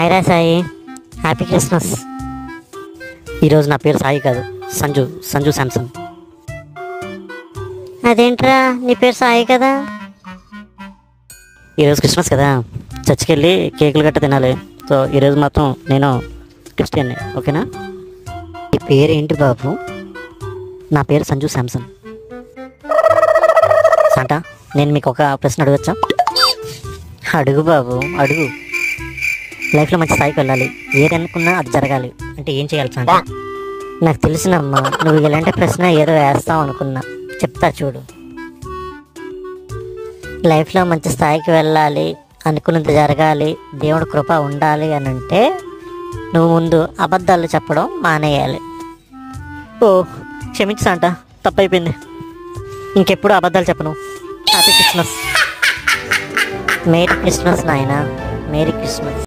Hi రా Sai, happy Christmas. ఈరోజు నా పేరు సాయి కాదు, సంజు సంజు శాంసన్. అదేంట్రా నీ పేరు సాయి కదా? ఈరోజు క్రిస్మస్ కదా, చర్చికి వెళ్ళి కేకులు గట్ట తినాలి. సో ఈరోజు మాత్రం నేను క్రిస్టియన్ని, ఓకేనా? ఈ పేరు ఏంటి బాబు? నా పేరు సంజు శాంసన్. సాంటా, నేను మీకు ఒక ప్రశ్న అడగచ్చా? అడుగు బాబు, అడుగు. లైఫ్లో మంచి స్థాయికి వెళ్ళాలి, ఏది అనుకున్నా అది జరగాలి అంటే ఏం చేయాలి సాంటా? నాకు తెలిసినమ్మా, నువ్వు ఇలాంటి ప్రశ్న ఏదో వేస్తావు అనుకున్నా. చెప్తా చూడు. లైఫ్లో మంచి స్థాయికి వెళ్ళాలి, అనుకున్నది జరగాలి, దేవుడి కృప ఉండాలి అని అంటే నువ్వు ముందు అబద్ధాలు చెప్పడం మానేయాలి. ఓ క్షమించు సాంటా, తప్పైపోయింది. ఇంకెప్పుడు అబద్ధాలు చెప్పను. Happy Christmas. మేరీ క్రిస్మస్ నాయనా, మేరీ క్రిస్మస్.